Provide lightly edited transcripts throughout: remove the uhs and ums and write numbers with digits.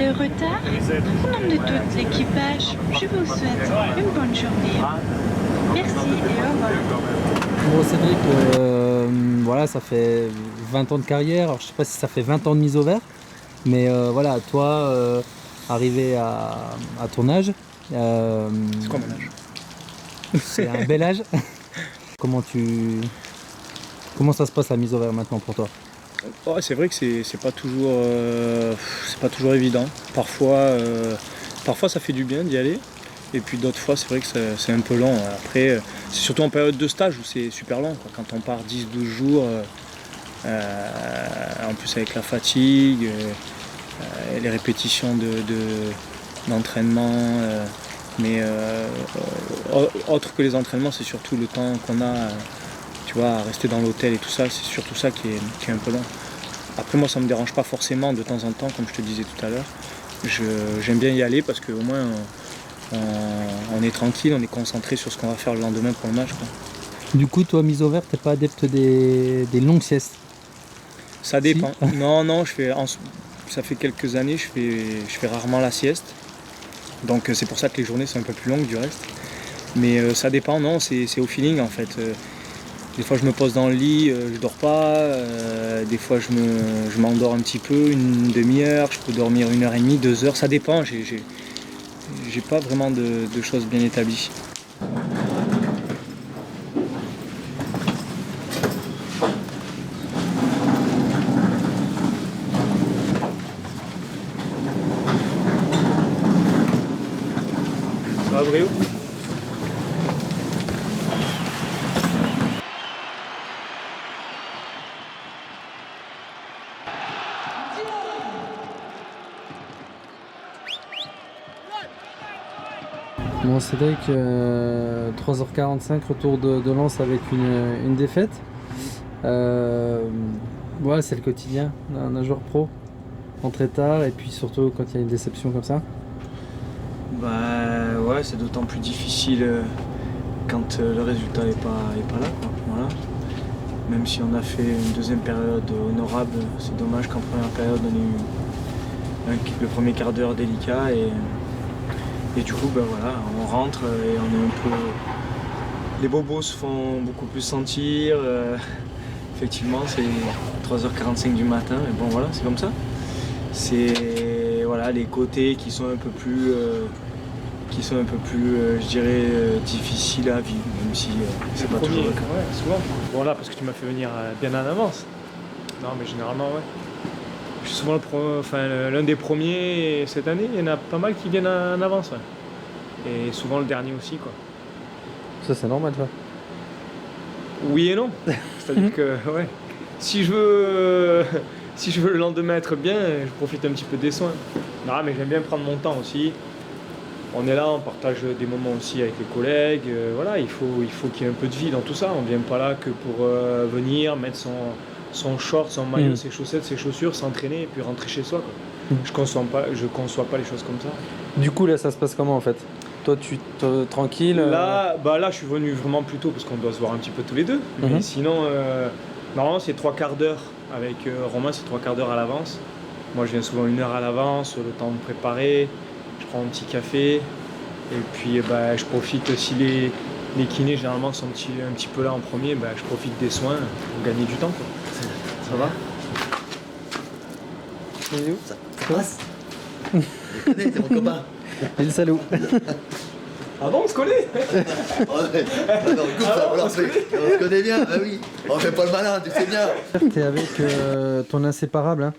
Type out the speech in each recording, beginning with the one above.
de retard. Au nom de tout l'équipage, je vous souhaite une bonne journée. Merci et au revoir. Bon Cédric, voilà, ça fait 20 ans de carrière. Alors, je sais pas si ça fait 20 ans de mise au vert, mais voilà, toi, arrivé à ton âge, C'est quoi mon âge? c'est un bel âge. Comment ça se passe la mise au vert maintenant pour toi? Ouais, c'est vrai que c'est pas toujours évident. Parfois ça fait du bien d'y aller. Et puis d'autres fois, c'est vrai que c'est un peu long. Après, c'est surtout en période de stage où c'est super long, quoi. Quand on part 10-12 jours, en plus avec la fatigue, les répétitions d'entraînement. Autre que les entraînements, c'est surtout le temps qu'on a tu vois, à rester dans l'hôtel et tout ça. C'est surtout ça qui est un peu long. Après, moi, ça me dérange pas forcément de temps en temps, comme je te disais tout à l'heure. J'aime bien y aller parce qu'au moins, on est tranquille, on est concentré sur ce qu'on va faire le lendemain pour le match, quoi. Du coup, toi, mise au vert, t'es pas adepte des longues siestes? Ça dépend. Si. Non, ça fait quelques années, je fais rarement la sieste. Donc c'est pour ça que les journées sont un peu plus longues du reste. Mais ça dépend, non, c'est au feeling en fait. Des fois je me pose dans le lit, je dors pas. Des fois je m'endors un petit peu, une demi-heure, je peux dormir 1h30, 2 heures, ça dépend. J'ai pas vraiment de choses bien établies. Ça va, Bréo ? Bon Cédric, 3h45, retour de Lens avec une défaite. Ouais, c'est le quotidien d'un joueur pro, rentrer tard et puis surtout quand il y a une déception comme ça. Bah ouais, c'est d'autant plus difficile quand le résultat est pas là, quoi. Voilà. Même si on a fait une deuxième période honorable, c'est dommage qu'en première période on ait eu le premier quart d'heure délicat et du coup, ben voilà, on rentre et on est un peu... Les bobos se font beaucoup plus sentir. Effectivement, c'est 3h45 du matin, mais bon voilà, c'est comme ça. C'est voilà, les côtés qui sont un peu plus, je dirais, difficiles à vivre, même si c'est pas toujours le cas. Ouais, souvent. Bon là, parce que tu m'as fait venir bien en avance. Non, mais généralement, ouais. Je suis souvent l'un des premiers cette année. Il y en a pas mal qui viennent en avance, ouais. Et souvent le dernier aussi, quoi. Ça c'est normal ça. Oui et non. C'est-à-dire que, ouais, si je veux le lendemain être bien, je profite un petit peu des soins. Non, mais j'aime bien prendre mon temps aussi. On est là, on partage des moments aussi avec les collègues. Voilà, il faut qu'il y ait un peu de vie dans tout ça. On ne vient pas là que pour venir, mettre son short, son maillot, ses chaussettes, ses chaussures, s'entraîner et puis rentrer chez soi, quoi. Je conçois pas les choses comme ça. Du coup là ça se passe comment en fait? Toi tranquille Là, je suis venu vraiment plus tôt parce qu'on doit se voir un petit peu tous les deux. Mais sinon, normalement c'est 3/4 d'heure. Avec Romain, c'est 3/4 d'heure à l'avance. Moi je viens souvent 1 heure à l'avance, le temps de me préparer. Je prends un petit café. Et puis je profite si les kinés généralement sont un petit peu là en premier, je profite des soins pour gagner du temps, quoi. Ça va? Ça passe. Je connais, c'est mon copain. Et le salaud. Ah bon, on se connaît? Ouais. Non, écoute, on se connaît bien, bah oui. On fait pas le malin, tu sais bien. T'es avec ton inséparable, hein?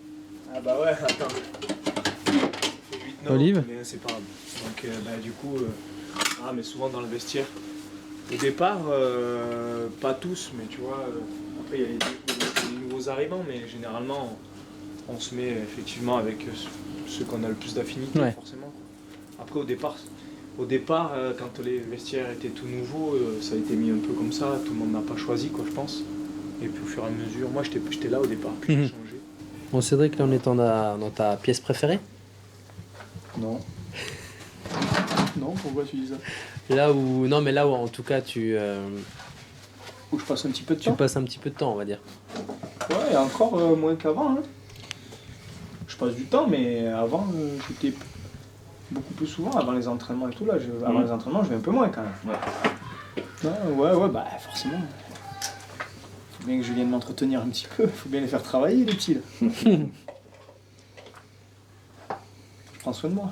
Ah bah ouais, attends. Olive? On est inséparables. Donc du coup, mais souvent dans le vestiaire. Au départ, pas tous, mais tu vois, après il y a les nouveaux arrivants, mais généralement on se met effectivement avec ceux qu'on a le plus d'affinité, ouais. Forcément. Après au départ, quand les vestiaires étaient tout nouveaux, ça a été mis un peu comme ça, tout le monde n'a pas choisi, quoi, je pense. Et puis au fur et à mesure, moi j'étais là au départ, puis j'ai changé. Bon Cédric, là on est dans ta pièce préférée? Non. Non, pourquoi tu dis ça? Là où en tout cas Où je passe un petit peu de temps. tu passes un petit peu de temps, on va dire. Ouais, et encore moins qu'avant. Hein. je passe du temps, mais avant, j'étais beaucoup plus souvent, avant les entraînements et tout. Là, avant les entraînements, je vais un peu moins quand même. Ouais, bah forcément. Faut bien que je vienne m'entretenir un petit peu, faut bien les faire travailler les petits là. Je prends soin de moi.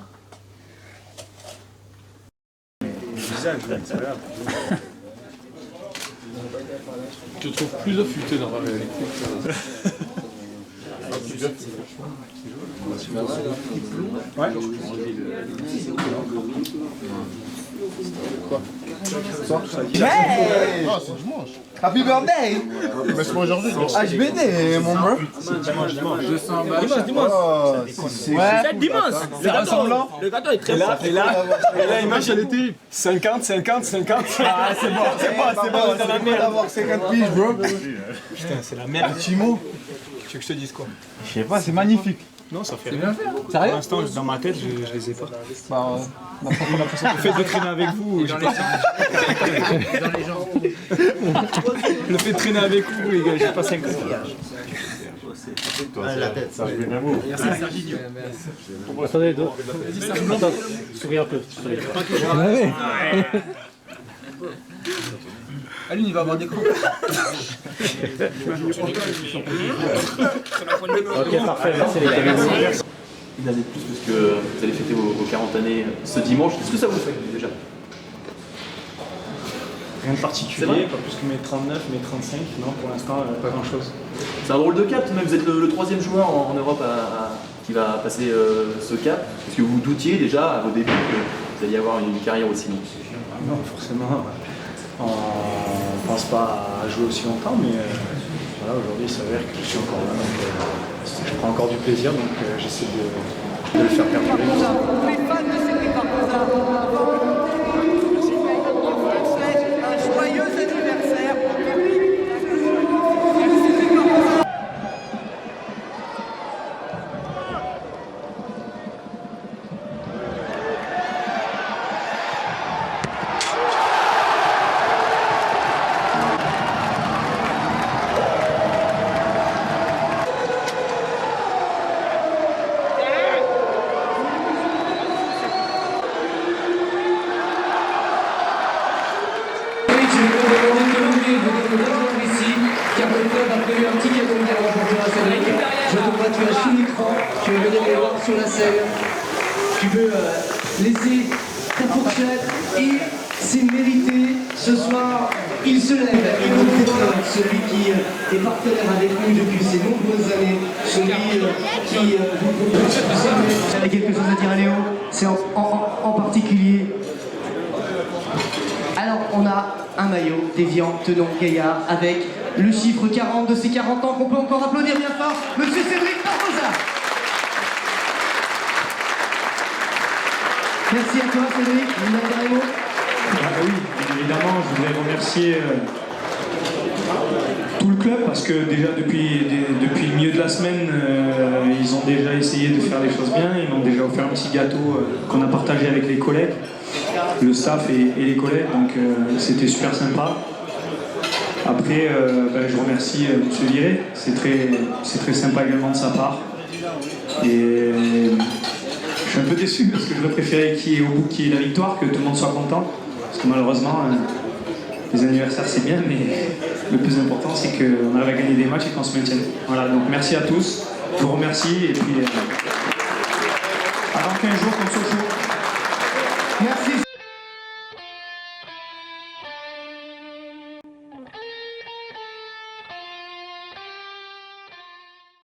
Tu te trouves plus affûté dans la réalité. Ouais. Quoi? Ah, c'est dimanche. Happy birthday! Mais c'est pas aujourd'hui. HBD, mon bro. Dimanche. Oh, c'est Dimanche! C'est rassemblant. Le gâteau est très bon. Et là, l'image elle était 50. Ah, c'est bon. C'est la merde d'avoir 50 piges, bro. Putain, c'est la merde. Timo. Tu veux que je te dise quoi? Je sais pas, c'est magnifique. Non, ça fait rien. Pour Sérieux? l'instant, dans ma tête, je les ai pas. Bah, Le fait de traîner avec vous, j'ai pas ça. Le fait de traîner avec vous, les gars, j'ai pas 5 ans. la tête, ça. Attendez, souris un peu. Ouais. Allez, il va avoir des crocs. Ok, parfait, merci les gars. Une année de plus parce que vous allez fêter vos 40 années ce dimanche. Qu'est-ce que ça vous fait déjà? Rien de particulier, pas plus que mes 39, mes 35, non pour l'instant pas grand chose. C'est un drôle de cap, même vous êtes le troisième joueur en Europe qui va passer ce cap. Est-ce que vous doutiez déjà à vos débuts que vous alliez avoir une carrière aussi longue? Non, forcément, on pense pas à jouer aussi longtemps, mais voilà, aujourd'hui il s'avère que je suis encore là, donc je prends encore du plaisir, donc j'essaie de le faire perdurer. Les fans de Cédric Barbosa, un joyeux anniversaire au public. Cédric Barbosa. Je te vois, tu as sous l'écran, tu veux venir les voir sur la scène, tu veux laisser ta fourchette et c'est mérité. Ce soir, il se lève, il vous couronne, celui qui est partenaire avec nous depuis ces nombreuses années, celui qui vous propose. Vous avez quelque chose à dire à Léo? C'est en particulier. Alors, on a un maillot d'Évian Tenon Gaillard avec le chiffre 40 de ses 40 ans qu'on peut encore applaudir bien fort, Monsieur Cédric Barbosa. Merci à toi Cédric, vous avez un mot? Oui, évidemment, je voudrais remercier tout le club parce que déjà depuis le milieu de la semaine, ils ont déjà essayé de faire les choses bien, ils m'ont déjà offert un petit gâteau qu'on a partagé avec les collègues, le staff et les collègues, donc c'était super sympa. Après, je remercie M. Viré, c'est très sympa également de sa part. Et je suis un peu déçu parce que j'aurais préféré qu'il y ait au bout qu'il y ait la victoire, que tout le monde soit content. Parce que malheureusement, les anniversaires c'est bien, mais le plus important c'est qu'on arrive à gagner des matchs et qu'on se maintienne. Voilà, donc merci à tous, je vous remercie et puis avant 15 jours comme ça.